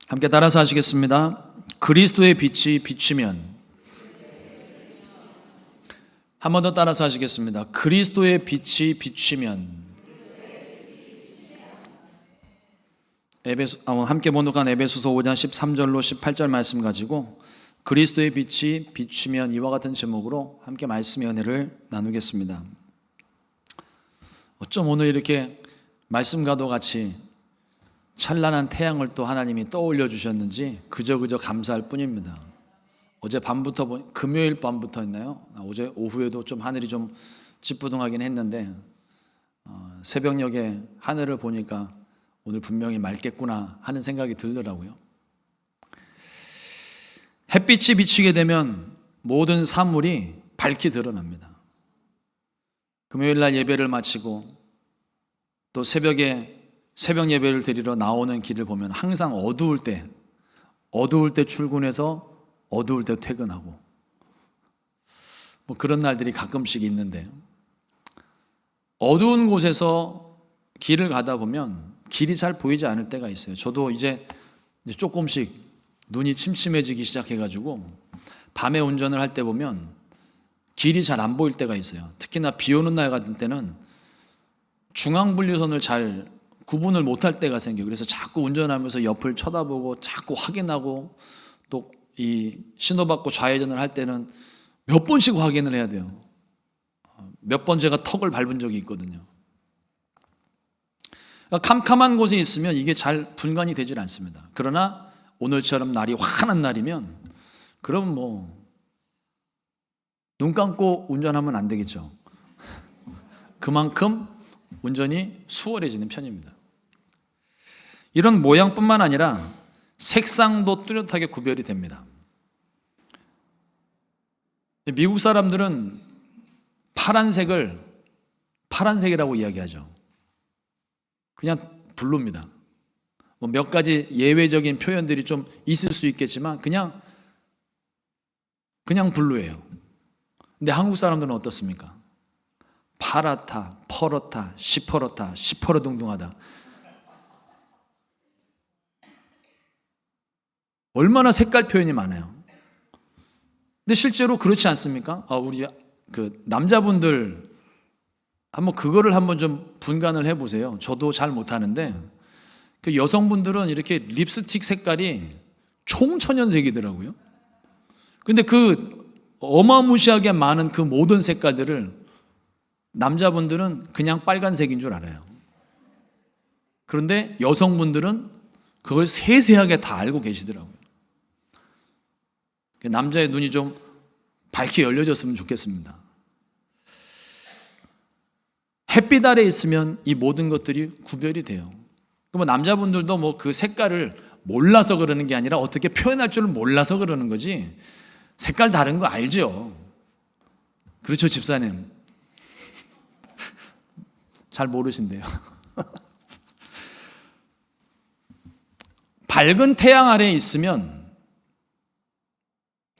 함께 따라서 하시겠습니다. 그리스도의 빛이 비추면. 한 번 더 따라서 하시겠습니다. 그리스도의 빛이 비추면. 함께 번독한 에베소서 5장 13절로 18절 말씀 가지고 그리스도의 빛이 비추면 이와 같은 제목으로 함께 말씀의 은혜를 나누겠습니다. 어쩜 오늘 이렇게 말씀과도 같이 찬란한 태양을 또 하나님이 떠올려 주셨는지 그저 감사할 뿐입니다. 어제 밤부터, 금요일 밤부터 했나요? 어제 오후에도 좀 하늘이 좀 찌뿌둥하긴 했는데 새벽녘에 하늘을 보니까 오늘 분명히 맑겠구나 하는 생각이 들더라고요. 햇빛이 비치게 되면 모든 사물이 밝게 드러납니다. 금요일 날 예배를 마치고 또 새벽 예배를 드리러 나오는 길을 보면 항상 어두울 때 출근해서 어두울 때 퇴근하고 그런 날들이 가끔씩 있는데, 어두운 곳에서 길을 가다 보면 길이 잘 보이지 않을 때가 있어요. 저도 이제 조금씩 눈이 침침해지기 시작해가지고 밤에 운전을 할 때 보면 길이 잘 안 보일 때가 있어요. 특히나 비 오는 날 같은 때는 중앙분리선을 잘 구분을 못할 때가 생겨요. 그래서 자꾸 운전하면서 옆을 쳐다보고 자꾸 확인하고, 또 이 신호받고 좌회전을 할 때는 몇 번씩 확인을 해야 돼요. 몇 번 제가 턱을 밟은 적이 있거든요. 캄캄한 곳에 있으면 이게 잘 분간이 되질 않습니다. 그러나 오늘처럼 날이 환한 날이면 그럼 눈 감고 운전하면 안 되겠죠. 그만큼 운전이 수월해지는 편입니다. 이런 모양뿐만 아니라 색상도 뚜렷하게 구별이 됩니다. 미국 사람들은 파란색이라고 이야기하죠. 그냥 블루입니다. 몇 가지 예외적인 표현들이 좀 있을 수 있겠지만 그냥 블루예요. 근데 한국 사람들은 어떻습니까? 파랗다, 퍼렇다, 시퍼러둥둥하다. 얼마나 색깔 표현이 많아요. 근데 실제로 그렇지 않습니까? 우리 남자분들 그거를 한번 좀 분간을 해보세요. 저도 잘 못하는데 여성분들은 이렇게 립스틱 색깔이 총천연색이더라고요. 근데 어마무시하게 많은 그 모든 색깔들을 남자분들은 그냥 빨간색인 줄 알아요. 그런데 여성분들은 그걸 세세하게 다 알고 계시더라고요. 남자의 눈이 좀 밝게 열려졌으면 좋겠습니다. 햇빛 아래 있으면 이 모든 것들이 구별이 돼요. 그럼 남자분들도 그 색깔을 몰라서 그러는 게 아니라 어떻게 표현할 줄을 몰라서 그러는 거지, 색깔 다른 거 알죠? 그렇죠, 집사님? 잘 모르신대요. 밝은 태양 아래에 있으면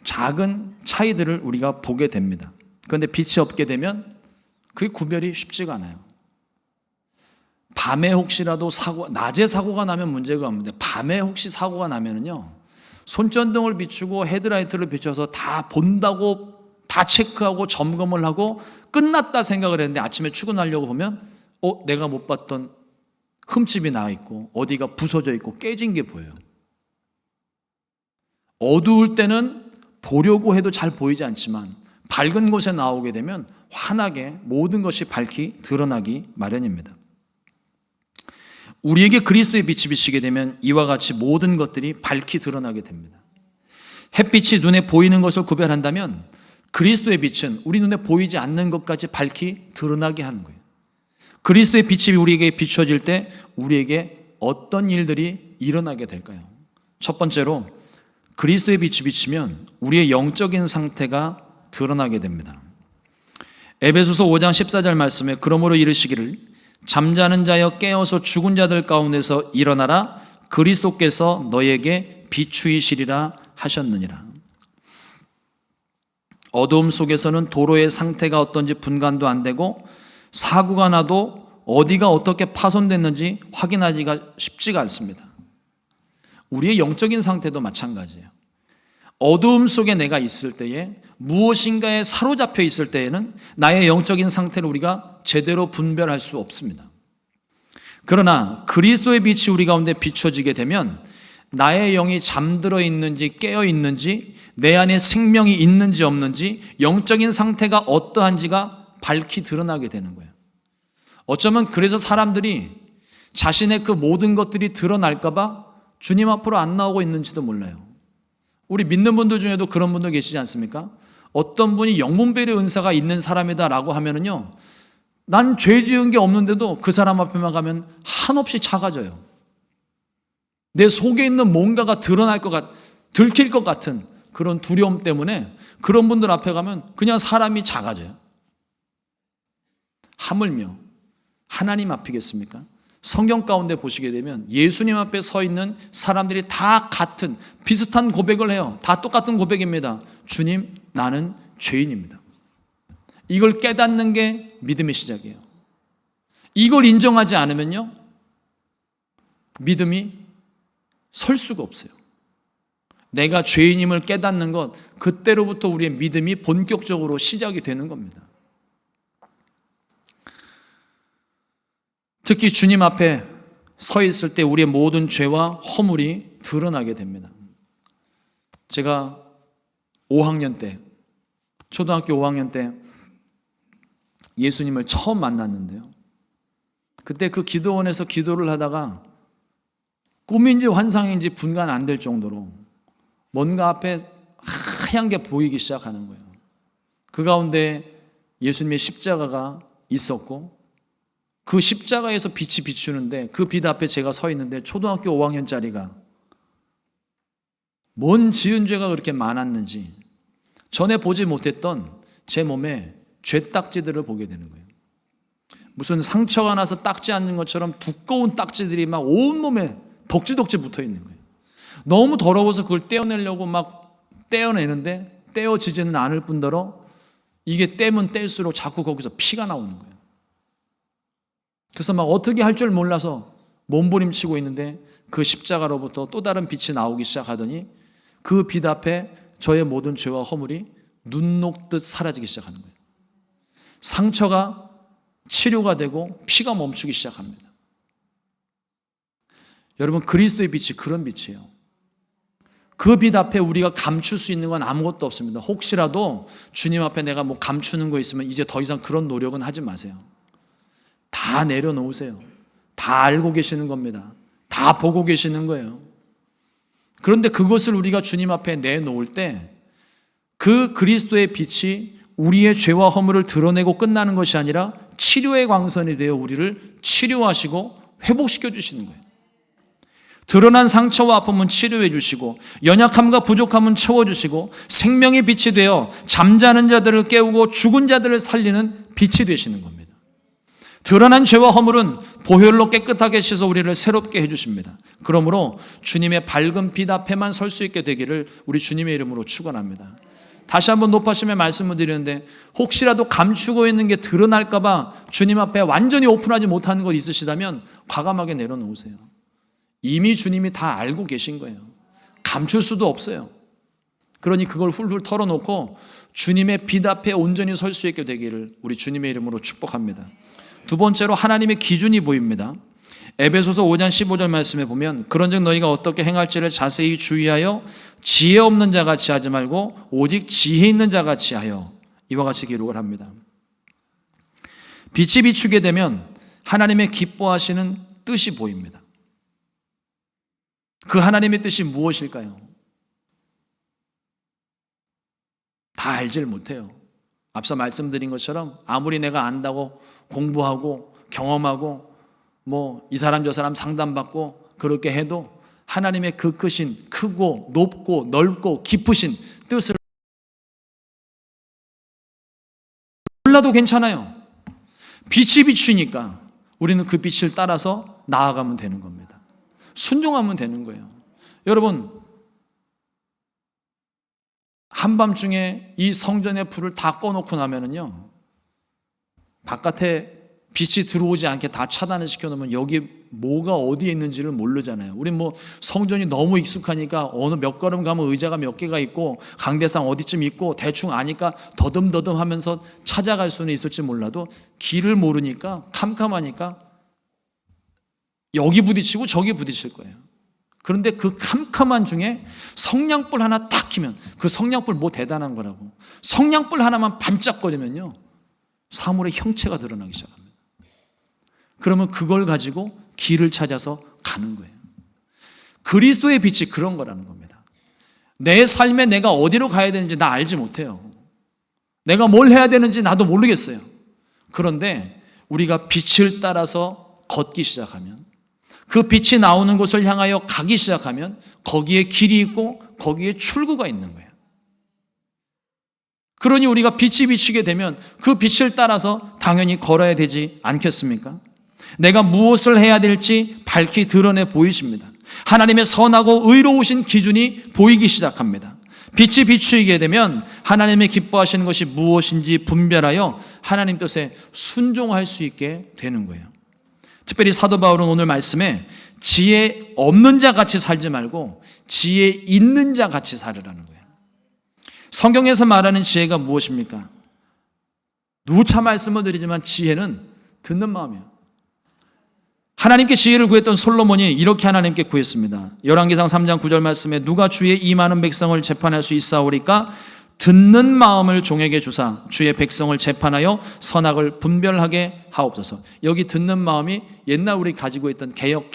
작은 차이들을 우리가 보게 됩니다. 그런데 빛이 없게 되면 그게 구별이 쉽지가 않아요. 밤에 혹시라도 낮에 사고가 나면 문제가 없는데 밤에 혹시 사고가 나면은요, 손전등을 비추고 헤드라이트를 비춰서 다 본다고 다 체크하고 점검을 하고 끝났다 생각을 했는데 아침에 출근하려고 보면 내가 못 봤던 흠집이 나 있고 어디가 부서져 있고 깨진 게 보여요. 어두울 때는 보려고 해도 잘 보이지 않지만 밝은 곳에 나오게 되면 환하게 모든 것이 밝히 드러나기 마련입니다. 우리에게 그리스도의 빛이 비치게 되면 이와 같이 모든 것들이 밝히 드러나게 됩니다. 햇빛이 눈에 보이는 것을 구별한다면 그리스도의 빛은 우리 눈에 보이지 않는 것까지 밝히 드러나게 하는 거예요. 그리스도의 빛이 우리에게 비춰질 때 우리에게 어떤 일들이 일어나게 될까요? 첫 번째로 그리스도의 빛이 비치면 우리의 영적인 상태가 드러나게 됩니다. 에베소서 5장 14절 말씀에 그러므로 이르시기를 잠자는 자여 깨어서 죽은 자들 가운데서 일어나라 그리스도께서 너에게 비추이시리라 하셨느니라. 어두움 속에서는 도로의 상태가 어떤지 분간도 안 되고 사고가 나도 어디가 어떻게 파손됐는지 확인하기가 쉽지가 않습니다. 우리의 영적인 상태도 마찬가지예요. 어두움 속에 내가 있을 때에, 무엇인가에 사로잡혀 있을 때에는 나의 영적인 상태를 우리가 제대로 분별할 수 없습니다. 그러나 그리스도의 빛이 우리 가운데 비춰지게 되면 나의 영이 잠들어 있는지 깨어 있는지, 내 안에 생명이 있는지 없는지, 영적인 상태가 어떠한지가 밝히 드러나게 되는 거예요. 어쩌면 그래서 사람들이 자신의 그 모든 것들이 드러날까 봐 주님 앞으로 안 나오고 있는지도 몰라요. 우리 믿는 분들 중에도 그런 분들 계시지 않습니까? 어떤 분이 영문배려 은사가 있는 사람이다라고 하면은요, 난 죄 지은 게 없는데도 그 사람 앞에만 가면 한없이 작아져요. 내 속에 있는 뭔가가 들킬 것 같은 그런 두려움 때문에 그런 분들 앞에 가면 그냥 사람이 작아져요. 하물며 하나님 앞이겠습니까? 성경 가운데 보시게 되면 예수님 앞에 서 있는 사람들이 다 같은 비슷한 고백을 해요. 다 똑같은 고백입니다. 주님, 나는 죄인입니다. 이걸 깨닫는 게 믿음의 시작이에요. 이걸 인정하지 않으면요, 믿음이 설 수가 없어요. 내가 죄인임을 깨닫는 것, 그때로부터 우리의 믿음이 본격적으로 시작이 되는 겁니다. 특히 주님 앞에 서 있을 때 우리의 모든 죄와 허물이 드러나게 됩니다. 제가 5학년 때, 초등학교 5학년 때 예수님을 처음 만났는데요, 그때 그 기도원에서 기도를 하다가 꿈인지 환상인지 분간 안 될 정도로 뭔가 앞에 하얀 게 보이기 시작하는 거예요. 그 가운데 예수님의 십자가가 있었고, 그 십자가에서 빛이 비추는데 그 빛 앞에 제가 서 있는데 초등학교 5학년짜리가 뭔 지은 죄가 그렇게 많았는지 전에 보지 못했던 제 몸에 죄딱지들을 보게 되는 거예요. 무슨 상처가 나서 닦지 않는 것처럼 두꺼운 딱지들이 막 온몸에 덕지덕지 붙어 있는 거예요. 너무 더러워서 그걸 떼어내려고 막 떼어내는데 떼어지지는 않을 뿐더러 이게 떼면 뗄수록 자꾸 거기서 피가 나오는 거예요. 그래서 막 어떻게 할 줄 몰라서 몸부림치고 있는데 그 십자가로부터 또 다른 빛이 나오기 시작하더니 그 빛 앞에 저의 모든 죄와 허물이 눈 녹듯 사라지기 시작하는 거예요. 상처가 치료가 되고 피가 멈추기 시작합니다. 여러분, 그리스도의 빛이 그런 빛이에요. 그 빛 앞에 우리가 감출 수 있는 건 아무것도 없습니다. 혹시라도 주님 앞에 내가 뭐 감추는 거 있으면 이제 더 이상 그런 노력은 하지 마세요. 다 내려놓으세요. 다 알고 계시는 겁니다. 다 보고 계시는 거예요. 그런데 그것을 우리가 주님 앞에 내놓을 때 그 그리스도의 빛이 우리의 죄와 허물을 드러내고 끝나는 것이 아니라 치료의 광선이 되어 우리를 치료하시고 회복시켜 주시는 거예요. 드러난 상처와 아픔은 치료해 주시고, 연약함과 부족함은 채워주시고, 생명의 빛이 되어 잠자는 자들을 깨우고 죽은 자들을 살리는 빛이 되시는 겁니다. 드러난 죄와 허물은 보혈로 깨끗하게 씻어 우리를 새롭게 해주십니다. 그러므로 주님의 밝은 빛 앞에만 설 수 있게 되기를 우리 주님의 이름으로 축원합니다. 다시 한번 높아심에 말씀을 드리는데, 혹시라도 감추고 있는 게 드러날까 봐 주님 앞에 완전히 오픈하지 못하는 것 있으시다면 과감하게 내려놓으세요. 이미 주님이 다 알고 계신 거예요. 감출 수도 없어요. 그러니 그걸 훌훌 털어놓고 주님의 빛 앞에 온전히 설 수 있게 되기를 우리 주님의 이름으로 축복합니다. 두 번째로 하나님의 기준이 보입니다. 에베소서 5장 15절 말씀에 보면, 그런즉 너희가 어떻게 행할지를 자세히 주의하여 지혜 없는 자같이 하지 말고 오직 지혜 있는 자같이 하여, 이와 같이 기록을 합니다. 빛이 비추게 되면 하나님의 기뻐하시는 뜻이 보입니다. 그 하나님의 뜻이 무엇일까요? 다 알질 못해요. 앞서 말씀드린 것처럼 아무리 내가 안다고 공부하고 경험하고 뭐 이 사람 저 사람 상담받고 그렇게 해도 하나님의 그 크고 높고 넓고 깊으신 뜻을 몰라도 괜찮아요. 빛이 비추니까 우리는 그 빛을 따라서 나아가면 되는 겁니다. 순종하면 되는 거예요. 여러분, 한밤중에 이 성전의 불을 다 꺼놓고 나면은요, 바깥에 빛이 들어오지 않게 다 차단을 시켜놓으면 여기 뭐가 어디에 있는지를 모르잖아요. 우리 뭐 성전이 너무 익숙하니까 어느 몇 걸음 가면 의자가 몇 개가 있고 강대상 어디쯤 있고 대충 아니까 더듬더듬 하면서 찾아갈 수는 있을지 몰라도 길을 모르니까 캄캄하니까 여기 부딪히고 저기 부딪힐 거예요. 그런데 그 캄캄한 중에 성냥불 하나 탁 켜면, 그 성냥불 뭐 대단한 거라고, 성냥불 하나만 반짝거리면요 사물의 형체가 드러나기 시작합니다. 그러면 그걸 가지고 길을 찾아서 가는 거예요. 그리스도의 빛이 그런 거라는 겁니다. 내 삶에 내가 어디로 가야 되는지 나 알지 못해요. 내가 뭘 해야 되는지 나도 모르겠어요. 그런데 우리가 빛을 따라서 걷기 시작하면, 그 빛이 나오는 곳을 향하여 가기 시작하면 거기에 길이 있고 거기에 출구가 있는 거예요. 그러니 우리가 빛이 비치게 되면 그 빛을 따라서 당연히 걸어야 되지 않겠습니까? 내가 무엇을 해야 될지 밝히 드러내 보이십니다. 하나님의 선하고 의로우신 기준이 보이기 시작합니다. 빛이 비추이게 되면 하나님의 기뻐하시는 것이 무엇인지 분별하여 하나님 뜻에 순종할 수 있게 되는 거예요. 특별히 사도 바울은 오늘 말씀에 지혜 없는 자 같이 살지 말고 지혜 있는 자 같이 살으라는 거예요. 성경에서 말하는 지혜가 무엇입니까? 누차 말씀을 드리지만 지혜는 듣는 마음이에요. 하나님께 지혜를 구했던 솔로몬이 이렇게 하나님께 구했습니다. 열왕기상 3장 9절 말씀에 누가 주의 이 많은 백성을 재판할 수 있사오리까? 듣는 마음을 종에게 주사 주의 백성을 재판하여 선악을 분별하게 하옵소서. 여기 듣는 마음이 옛날 우리 가지고 있던 개역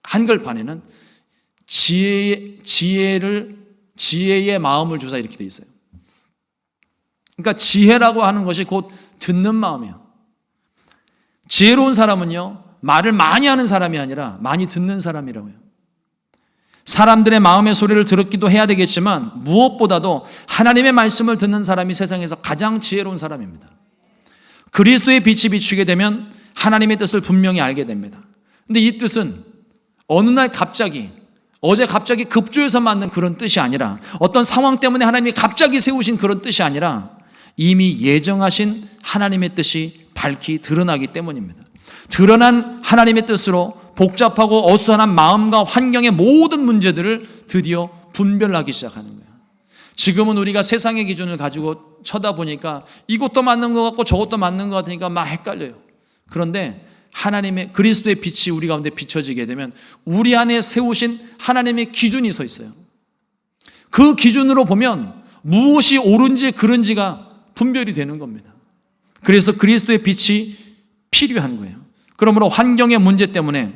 한글판에는 지혜의 마음을 주사 이렇게 돼 있어요. 그러니까 지혜라고 하는 것이 곧 듣는 마음이에요. 지혜로운 사람은요, 말을 많이 하는 사람이 아니라 많이 듣는 사람이라고 해요. 사람들의 마음의 소리를 들었기도 해야 되겠지만 무엇보다도 하나님의 말씀을 듣는 사람이 세상에서 가장 지혜로운 사람입니다. 그리스도의 빛이 비추게 되면 하나님의 뜻을 분명히 알게 됩니다. 근데 이 뜻은 어느 날 갑자기, 어제 갑자기 급조해서 만든 그런 뜻이 아니라, 어떤 상황 때문에 하나님이 갑자기 세우신 그런 뜻이 아니라 이미 예정하신 하나님의 뜻이 밝히 드러나기 때문입니다. 드러난 하나님의 뜻으로 복잡하고 어수선한 마음과 환경의 모든 문제들을 드디어 분별하기 시작하는 거예요. 지금은 우리가 세상의 기준을 가지고 쳐다보니까 이것도 맞는 것 같고 저것도 맞는 것 같으니까 막 헷갈려요. 그런데 하나님의 그리스도의 빛이 우리 가운데 비춰지게 되면 우리 안에 세우신 하나님의 기준이 서 있어요. 그 기준으로 보면 무엇이 옳은지 그른지가 분별이 되는 겁니다. 그래서 그리스도의 빛이 필요한 거예요. 그러므로 환경의 문제 때문에,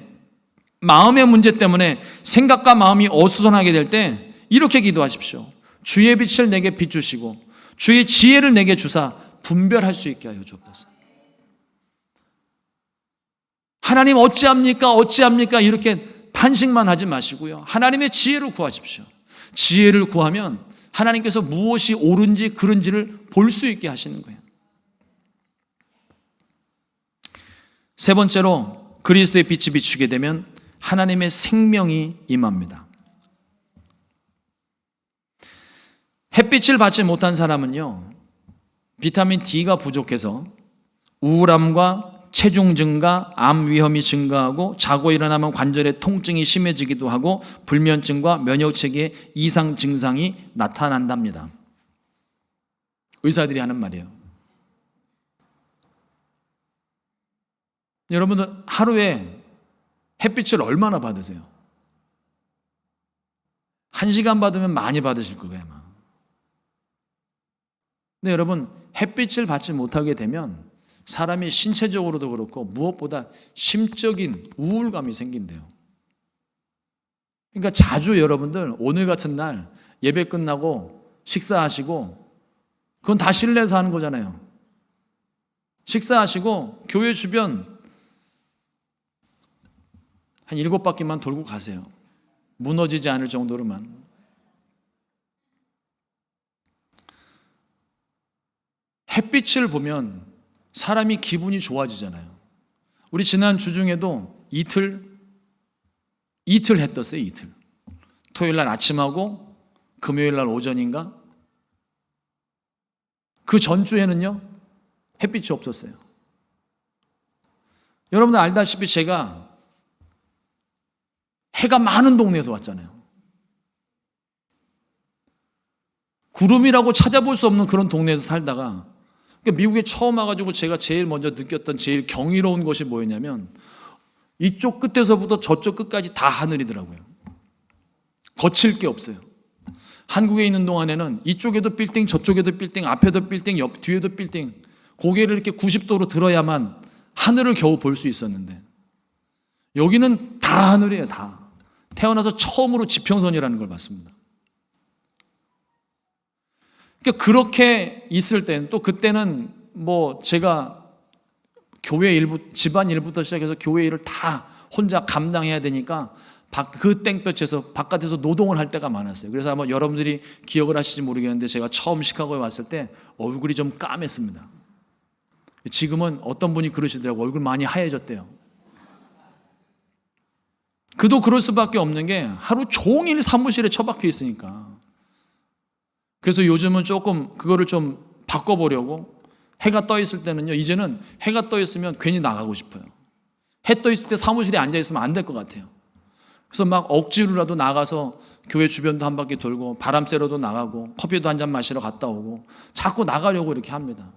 마음의 문제 때문에 생각과 마음이 어수선하게 될 때 이렇게 기도하십시오. 주의 빛을 내게 비추시고 주의 지혜를 내게 주사 분별할 수 있게 하여 주옵소서. 하나님 어찌합니까 이렇게 탄식만 하지 마시고요, 하나님의 지혜를 구하십시오. 지혜를 구하면 하나님께서 무엇이 옳은지 그른지를 볼 수 있게 하시는 거예요. 세 번째로 그리스도의 빛이 비추게 되면 하나님의 생명이 임합니다. 햇빛을 받지 못한 사람은요, 비타민 D가 부족해서 우울함과 체중 증가, 암 위험이 증가하고 자고 일어나면 관절의 통증이 심해지기도 하고 불면증과 면역체계 이상 증상이 나타난답니다. 의사들이 하는 말이에요. 여러분들 하루에 햇빛을 얼마나 받으세요? 1시간 받으면 많이 받으실 거예요, 아마. 근데 여러분, 햇빛을 받지 못하게 되면 사람이 신체적으로도 그렇고 무엇보다 심적인 우울감이 생긴대요. 그러니까 자주 여러분들 오늘 같은 날 예배 끝나고 식사하시고, 그건 다 실내에서 하는 거잖아요. 식사하시고 교회 주변 한 7바퀴만 돌고 가세요. 무너지지 않을 정도로만. 햇빛을 보면 사람이 기분이 좋아지잖아요. 우리 지난 주 중에도 이틀 해 떴어요. 이틀. 토요일 날 아침하고 금요일 날 오전인가? 그 전주에는요, 햇빛이 없었어요. 여러분들 알다시피 제가 해가 많은 동네에서 왔잖아요. 구름이라고 찾아볼 수 없는 그런 동네에서 살다가 미국에 처음 와가지고 제가 제일 먼저 느꼈던 제일 경이로운 것이 뭐였냐면 이쪽 끝에서부터 저쪽 끝까지 다 하늘이더라고요. 거칠 게 없어요. 한국에 있는 동안에는 이쪽에도 빌딩, 저쪽에도 빌딩, 앞에도 빌딩, 뒤에도 빌딩, 고개를 이렇게 90도로 들어야만 하늘을 겨우 볼 수 있었는데 여기는 다 하늘이에요. 다. 태어나서 처음으로 지평선이라는 걸 봤습니다. 그러니까 그렇게 있을 때는 또 그때는 뭐 제가 교회 일부, 집안 일부터 시작해서 교회 일을 다 혼자 감당해야 되니까 그 땡볕에서 바깥에서 노동을 할 때가 많았어요. 그래서 아마 여러분들이 기억을 하실지 모르겠는데 제가 처음 시카고에 왔을 때 얼굴이 좀 까맸습니다. 지금은 어떤 분이 그러시더라고요. 얼굴 많이 하얘졌대요. 그도 그럴 수밖에 없는 게 하루 종일 사무실에 처박혀 있으니까. 그래서 요즘은 조금 그거를 좀 바꿔보려고 해가 떠 있을 때는요, 이제는 해가 떠 있으면 괜히 나가고 싶어요. 해 떠 있을 때 사무실에 앉아 있으면 안 될 것 같아요. 그래서 막 억지로라도 나가서 교회 주변도 한 바퀴 돌고 바람 쐬러도 나가고 커피도 한 잔 마시러 갔다 오고 자꾸 나가려고 이렇게 합니다.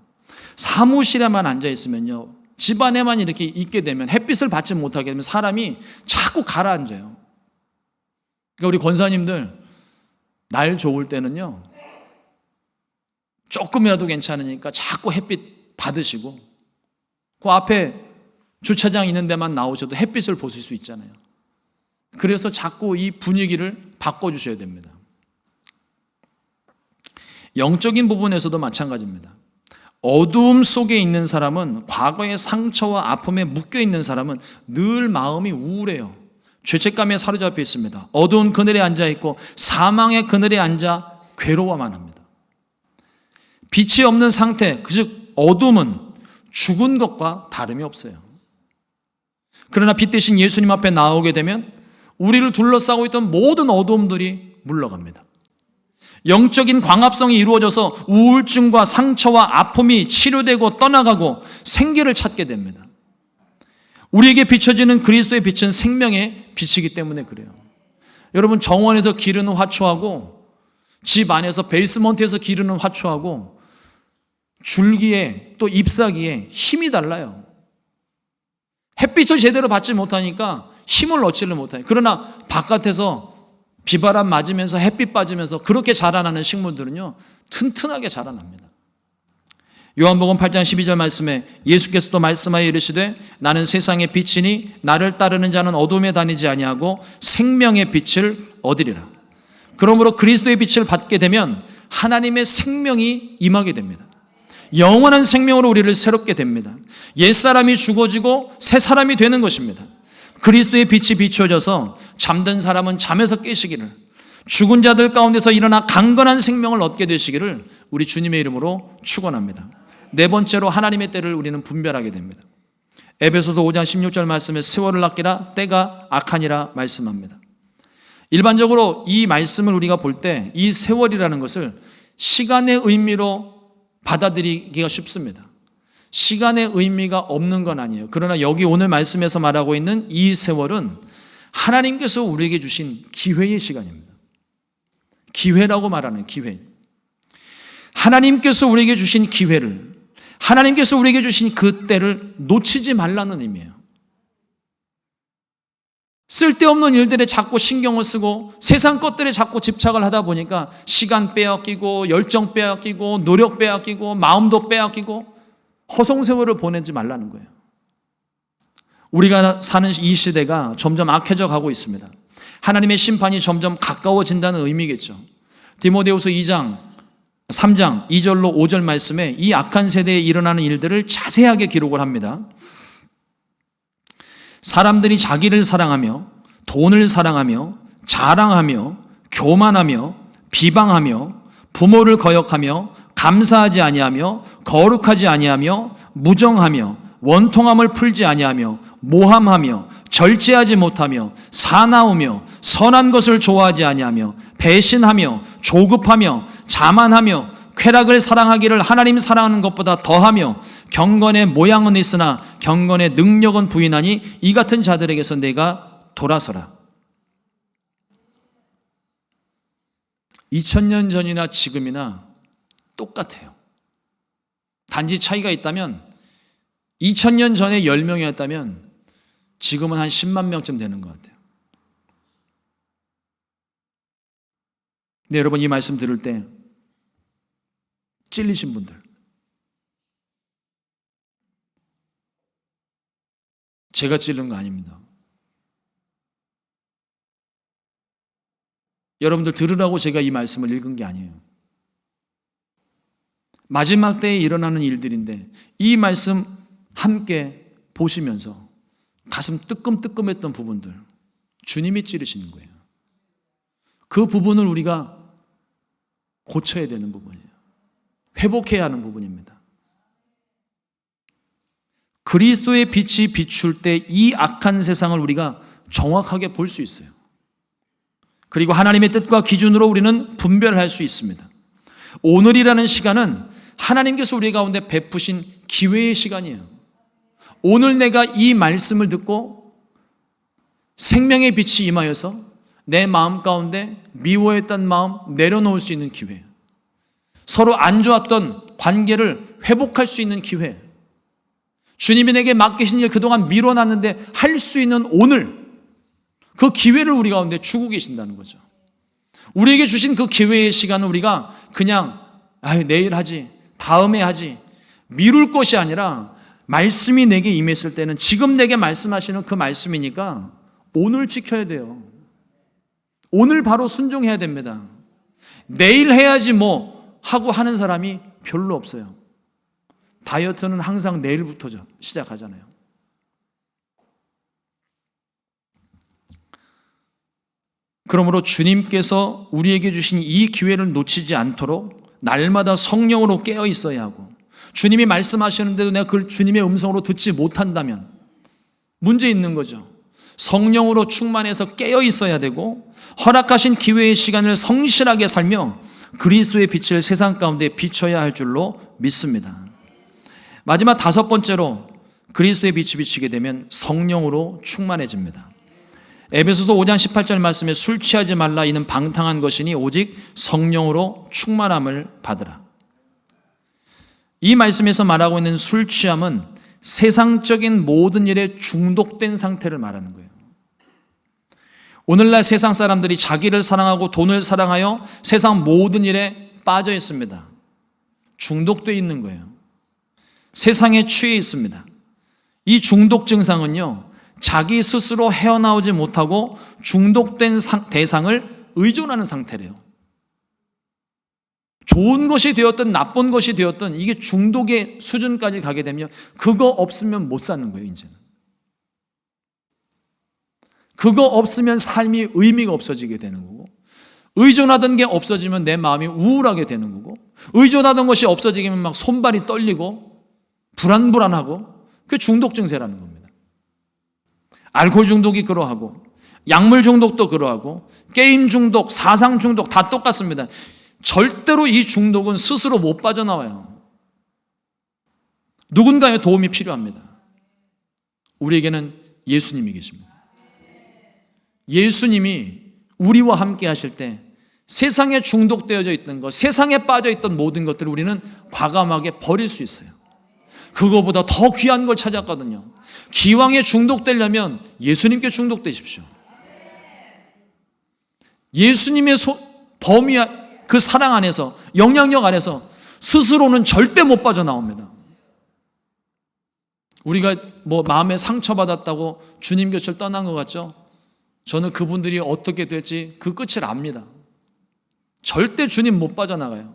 사무실에만 앉아 있으면요, 집안에만 이렇게 있게 되면 햇빛을 받지 못하게 되면 사람이 자꾸 가라앉아요. 그러니까 우리 권사님들 날 좋을 때는요, 조금이라도 괜찮으니까 자꾸 햇빛 받으시고 그 앞에 주차장 있는 데만 나오셔도 햇빛을 보실 수 있잖아요. 그래서 자꾸 이 분위기를 바꿔주셔야 됩니다. 영적인 부분에서도 마찬가지입니다. 어두움 속에 있는 사람은, 과거의 상처와 아픔에 묶여있는 사람은 늘 마음이 우울해요. 죄책감에 사로잡혀 있습니다. 어두운 그늘에 앉아있고 사망의 그늘에 앉아 괴로워만 합니다. 빛이 없는 상태, 즉 어둠은 죽은 것과 다름이 없어요. 그러나 빛 대신 예수님 앞에 나오게 되면 우리를 둘러싸고 있던 모든 어두움들이 물러갑니다. 영적인 광합성이 이루어져서 우울증과 상처와 아픔이 치료되고 떠나가고 생기를 찾게 됩니다. 우리에게 비춰지는 그리스도의 빛은 생명의 빛이기 때문에 그래요. 여러분, 정원에서 기르는 화초하고 집 안에서 베이스먼트에서 기르는 화초하고 줄기에 또 잎사귀에 힘이 달라요. 햇빛을 제대로 받지 못하니까 힘을 얻지를 못해요. 그러나 바깥에서 비바람 맞으면서 햇빛 빠지면서 그렇게 자라나는 식물들은요, 튼튼하게 자라납니다. 요한복음 8장 12절 말씀에 예수께서 또 말씀하여 이르시되 나는 세상의 빛이니 나를 따르는 자는 어둠에 다니지 아니하고 생명의 빛을 얻으리라. 그러므로 그리스도의 빛을 받게 되면 하나님의 생명이 임하게 됩니다. 영원한 생명으로 우리를 새롭게 됩니다. 옛사람이 죽어지고 새 사람이 되는 것입니다. 그리스도의 빛이 비추어져서 잠든 사람은 잠에서 깨시기를, 죽은 자들 가운데서 일어나 강건한 생명을 얻게 되시기를 우리 주님의 이름으로 축원합니다. 네 번째로 하나님의 때를 우리는 분별하게 됩니다. 에베소서 5장 16절 말씀에 세월을 아끼라 때가 악하니라 말씀합니다. 일반적으로 이 말씀을 우리가 볼 때 이 세월이라는 것을 시간의 의미로 받아들이기가 쉽습니다. 시간의 의미가 없는 건 아니에요. 그러나 여기 오늘 말씀에서 말하고 있는 이 세월은 하나님께서 우리에게 주신 기회의 시간입니다. 기회라고 말하는 기회. 하나님께서 우리에게 주신 기회를, 하나님께서 우리에게 주신 그 때를 놓치지 말라는 의미예요. 쓸데없는 일들에 자꾸 신경을 쓰고 세상 것들에 자꾸 집착을 하다 보니까 시간 빼앗기고 열정 빼앗기고 노력 빼앗기고 마음도 빼앗기고 허송세월을 보내지 말라는 거예요. 우리가 사는 이 시대가 점점 악해져 가고 있습니다. 하나님의 심판이 점점 가까워진다는 의미겠죠. 디모데후서 2장 3장 2절로 5절 말씀에 이 악한 세대에 일어나는 일들을 자세하게 기록을 합니다. 사람들이 자기를 사랑하며 돈을 사랑하며 자랑하며 교만하며 비방하며 부모를 거역하며 감사하지 아니하며 거룩하지 아니하며 무정하며 원통함을 풀지 아니하며 모함하며 절제하지 못하며 사나우며 선한 것을 좋아하지 아니하며 배신하며 조급하며 자만하며 쾌락을 사랑하기를 하나님 사랑하는 것보다 더하며 경건의 모양은 있으나 경건의 능력은 부인하니 이 같은 자들에게서 내가 돌아서라. 2000년 전이나 지금이나 똑같아요. 단지 차이가 있다면 2000년 전에 10명이었다면 지금은 한 10만 명쯤 되는 것 같아요. 네, 여러분 이 말씀 들을 때 찔리신 분들, 제가 찔른 거 아닙니다. 여러분들 들으라고 제가 이 말씀을 읽은 게 아니에요. 마지막 때에 일어나는 일들인데 이 말씀 함께 보시면서 가슴 뜨끔뜨끔했던 부분들 주님이 찌르시는 거예요. 그 부분을 우리가 고쳐야 되는 부분이에요. 회복해야 하는 부분입니다. 그리스도의 빛이 비출 때 이 악한 세상을 우리가 정확하게 볼 수 있어요. 그리고 하나님의 뜻과 기준으로 우리는 분별할 수 있습니다. 오늘이라는 시간은 하나님께서 우리 가운데 베푸신 기회의 시간이에요. 오늘 내가 이 말씀을 듣고 생명의 빛이 임하여서 내 마음 가운데 미워했던 마음 내려놓을 수 있는 기회, 서로 안 좋았던 관계를 회복할 수 있는 기회, 주님이 내게 맡기신 일 그동안 미뤄놨는데 할 수 있는 오늘, 그 기회를 우리 가운데 주고 계신다는 거죠. 우리에게 주신 그 기회의 시간은 우리가 그냥 내일 하지, 다음에 하지, 미룰 것이 아니라 말씀이 내게 임했을 때는 지금 내게 말씀하시는 그 말씀이니까 오늘 지켜야 돼요. 오늘 바로 순종해야 됩니다. 내일 해야지 뭐 하고 하는 사람이 별로 없어요. 다이어트는 항상 내일부터 시작하잖아요. 그러므로 주님께서 우리에게 주신 이 기회를 놓치지 않도록 날마다 성령으로 깨어 있어야 하고, 주님이 말씀하시는데도 내가 그걸 주님의 음성으로 듣지 못한다면 문제 있는 거죠. 성령으로 충만해서 깨어 있어야 되고, 허락하신 기회의 시간을 성실하게 살며 그리스도의 빛을 세상 가운데 비춰야 할 줄로 믿습니다. 마지막 5번째로 그리스도의 빛이 비치게 되면 성령으로 충만해집니다. 에베소서 5장 18절 말씀에 술 취하지 말라, 이는 방탕한 것이니 오직 성령으로 충만함을 받으라. 이 말씀에서 말하고 있는 술 취함은 세상적인 모든 일에 중독된 상태를 말하는 거예요. 오늘날 세상 사람들이 자기를 사랑하고 돈을 사랑하여 세상 모든 일에 빠져 있습니다. 중독되어 있는 거예요. 세상에 취해 있습니다. 이 중독 증상은요, 자기 스스로 헤어나오지 못하고 중독된 대상을 의존하는 상태래요. 좋은 것이 되었든 나쁜 것이 되었든 이게 중독의 수준까지 가게 되면 그거 없으면 못 사는 거예요, 이제는. 그거 없으면 삶이 의미가 없어지게 되는 거고, 의존하던 게 없어지면 내 마음이 우울하게 되는 거고, 의존하던 것이 없어지면 막 손발이 떨리고 불안하고, 그게 중독 증세라는 겁니다. 알코올 중독이 그러하고, 약물 중독도 그러하고, 게임 중독, 사상 중독 다 똑같습니다. 절대로 이 중독은 스스로 못 빠져나와요. 누군가의 도움이 필요합니다. 우리에게는 예수님이 계십니다. 예수님이 우리와 함께 하실 때 세상에 중독되어져 있던 것, 세상에 빠져 있던 모든 것들을 우리는 과감하게 버릴 수 있어요. 그거보다 더 귀한 걸 찾았거든요. 기왕에 중독되려면 예수님께 중독되십시오. 예수님의 범위, 그 사랑 안에서, 영향력 안에서 스스로는 절대 못 빠져나옵니다. 우리가 뭐 마음에 상처받았다고 주님 곁을 떠난 것 같죠? 저는 그분들이 어떻게 될지 그 끝을 압니다. 절대 주님 못 빠져나가요.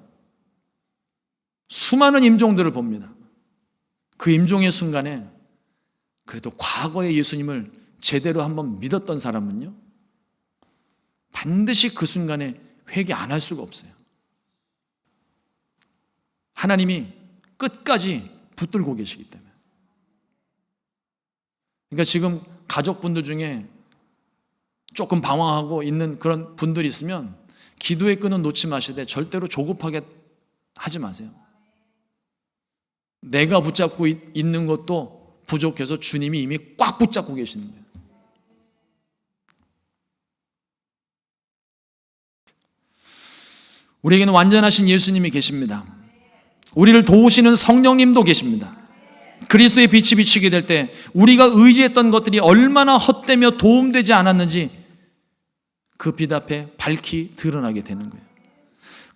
수많은 임종들을 봅니다. 그 임종의 순간에 그래도 과거의 예수님을 제대로 한번 믿었던 사람은요, 반드시 그 순간에 회개 안 할 수가 없어요. 하나님이 끝까지 붙들고 계시기 때문에. 그러니까 지금 가족분들 중에 조금 방황하고 있는 그런 분들이 있으면 기도의 끈은 놓지 마시되 절대로 조급하게 하지 마세요. 내가 붙잡고 있는 것도 부족해서 주님이 이미 꽉 붙잡고 계시는 거예요. 우리에게는 완전하신 예수님이 계십니다. 우리를 도우시는 성령님도 계십니다. 그리스도의 빛이 비치게 될 때 우리가 의지했던 것들이 얼마나 헛되며 도움되지 않았는지 그 빛 앞에 밝히 드러나게 되는 거예요.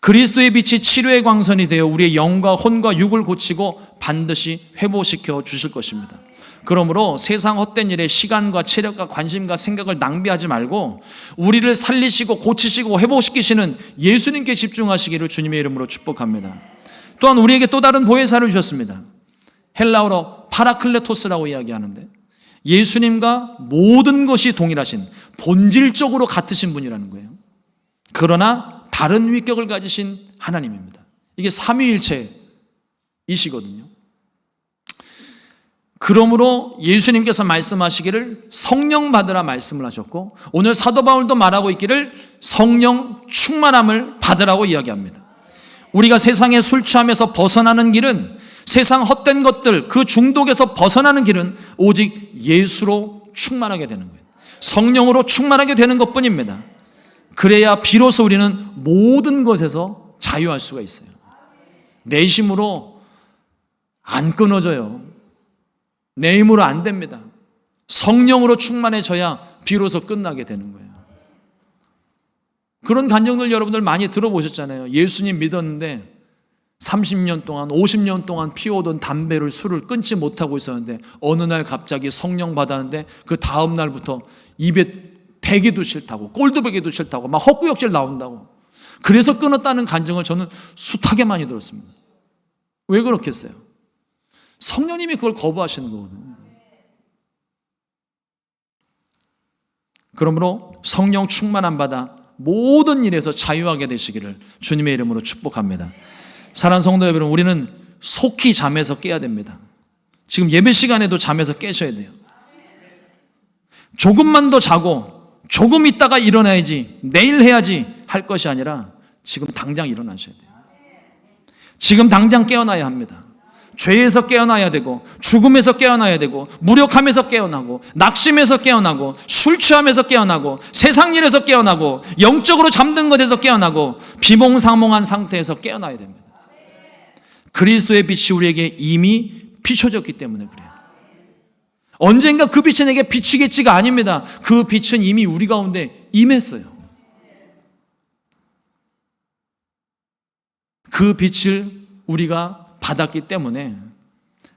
그리스도의 빛이 치료의 광선이 되어 우리의 영과 혼과 육을 고치고 반드시 회복시켜 주실 것입니다. 그러므로 세상 헛된 일에 시간과 체력과 관심과 생각을 낭비하지 말고 우리를 살리시고 고치시고 회복시키시는 예수님께 집중하시기를 주님의 이름으로 축복합니다. 또한 우리에게 또 다른 보혜사를 주셨습니다. 헬라어로 파라클레토스라고 이야기하는데 예수님과 모든 것이 동일하신, 본질적으로 같으신 분이라는 거예요. 그러나 다른 위격을 가지신 하나님입니다. 이게 삼위일체이시거든요. 그러므로 예수님께서 말씀하시기를 성령 받으라 말씀을 하셨고, 오늘 사도 바울도 말하고 있기를 성령 충만함을 받으라고 이야기합니다. 우리가 세상의 술 취함에서 벗어나는 길은, 세상 헛된 것들 그 중독에서 벗어나는 길은 오직 예수로 충만하게 되는 거예요. 성령으로 충만하게 되는 것뿐입니다. 그래야 비로소 우리는 모든 것에서 자유할 수가 있어요. 내 힘으로 안 끊어져요. 내 힘으로 안 됩니다. 성령으로 충만해져야 비로소 끝나게 되는 거예요. 그런 간증들 여러분들 많이 들어보셨잖아요. 예수님 믿었는데 30년 동안 50년 동안 피워오던 담배를, 술을 끊지 못하고 있었는데 어느 날 갑자기 성령 받았는데 그 다음 날부터 입에 대기도 싫다고, 꼴도배기도 싫다고, 막 헛구역질 나온다고, 그래서 끊었다는 간증을 저는 숱하게 많이 들었습니다. 왜 그렇겠어요? 성령님이 그걸 거부하시는 거거든요. 그러므로 성령 충만함 받아 모든 일에서 자유하게 되시기를 주님의 이름으로 축복합니다. 사랑하는 성도 여러분, 우리는 속히 잠에서 깨야 됩니다. 지금 예배 시간에도 잠에서 깨셔야 돼요. 조금만 더 자고 조금 있다가 일어나야지, 내일 해야지 할 것이 아니라 지금 당장 일어나셔야 돼요. 지금 당장 깨어나야 합니다. 죄에서 깨어나야 되고, 죽음에서 깨어나야 되고, 무력함에서 깨어나고, 낙심에서 깨어나고, 술 취함에서 깨어나고, 세상 일에서 깨어나고, 영적으로 잠든 것에서 깨어나고, 비몽사몽한 상태에서 깨어나야 됩니다. 그리스도의 빛이 우리에게 이미 비춰졌기 때문에 그래요. 언젠가 그 빛이 내게 비치겠지가 아닙니다. 그 빛은 이미 우리 가운데 임했어요. 그 빛을 우리가 받았기 때문에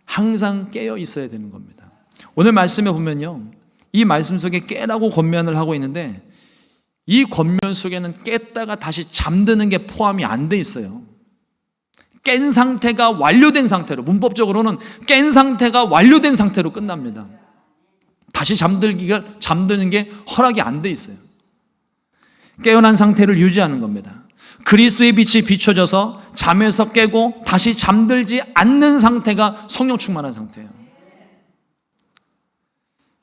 항상 깨어 있어야 되는 겁니다. 오늘 말씀에 보면요, 이 말씀 속에 깨라고 권면을 하고 있는데 이 권면 속에는 깼다가 다시 잠드는 게 포함이 안 돼 있어요. 깬 상태가 완료된 상태로, 문법적으로는 깬 상태가 완료된 상태로 끝납니다. 다시 잠드는 게 허락이 안 돼 있어요. 깨어난 상태를 유지하는 겁니다. 그리스도의 빛이 비춰져서 잠에서 깨고 다시 잠들지 않는 상태가 성령 충만한 상태예요.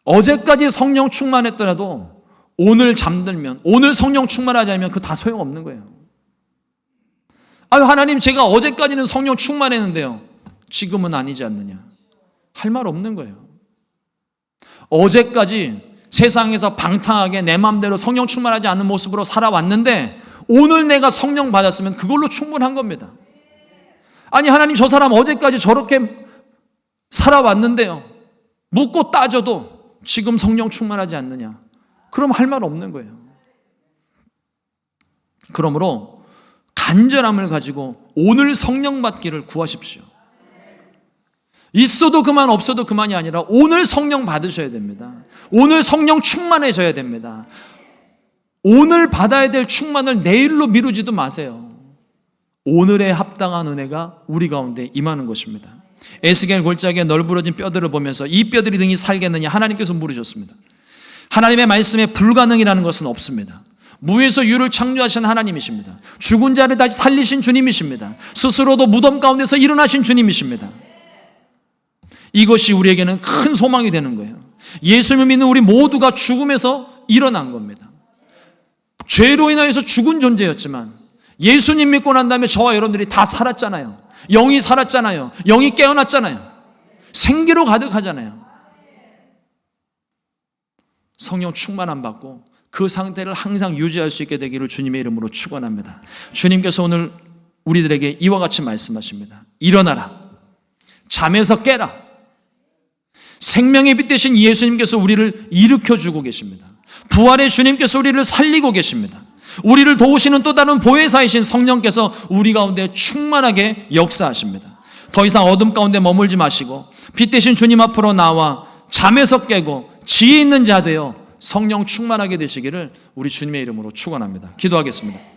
어제까지 성령 충만했더라도 오늘 잠들면, 오늘 성령 충만하지 않으면 그거 다 소용없는 거예요. 아유, 하나님, 제가 어제까지는 성령 충만했는데요, 지금은 아니지 않느냐, 할 말 없는 거예요. 어제까지 세상에서 방탕하게 내 마음대로 성령 충만하지 않는 모습으로 살아왔는데 오늘 내가 성령 받았으면 그걸로 충분한 겁니다. 아니, 하나님, 저 사람 어제까지 저렇게 살아왔는데요, 묻고 따져도 지금 성령 충만하지 않느냐, 그럼 할 말 없는 거예요. 그러므로 간절함을 가지고 오늘 성령 받기를 구하십시오. 있어도 그만, 없어도 그만이 아니라 오늘 성령 받으셔야 됩니다. 오늘 성령 충만해져야 됩니다. 오늘 받아야 될 충만을 내일로 미루지도 마세요. 오늘에 합당한 은혜가 우리 가운데 임하는 것입니다. 에스겔 골짜기에 널브러진 뼈들을 보면서 이 뼈들이 등이 살겠느냐 하나님께서 물으셨습니다. 하나님의 말씀에 불가능이라는 것은 없습니다. 무에서 유를 창조하신 하나님이십니다. 죽은 자를 다시 살리신 주님이십니다. 스스로도 무덤 가운데서 일어나신 주님이십니다. 이것이 우리에게는 큰 소망이 되는 거예요. 예수님을 믿는 우리 모두가 죽음에서 일어난 겁니다. 죄로 인하여서 죽은 존재였지만 예수님 믿고 난 다음에 저와 여러분들이 다 살았잖아요. 영이 살았잖아요. 영이 깨어났잖아요. 생기로 가득하잖아요. 성령 충만함 받고 그 상태를 항상 유지할 수 있게 되기를 주님의 이름으로 축원합니다. 주님께서 오늘 우리들에게 이와 같이 말씀하십니다. 일어나라. 잠에서 깨라. 생명의 빛 되신 예수님께서 우리를 일으켜주고 계십니다. 부활의 주님께서 우리를 살리고 계십니다. 우리를 도우시는 또 다른 보혜사이신 성령께서 우리 가운데 충만하게 역사하십니다. 더 이상 어둠 가운데 머물지 마시고 빛 되신 주님 앞으로 나와 잠에서 깨고 지혜 있는 자 되어 성령 충만하게 되시기를 우리 주님의 이름으로 축원합니다. 기도하겠습니다.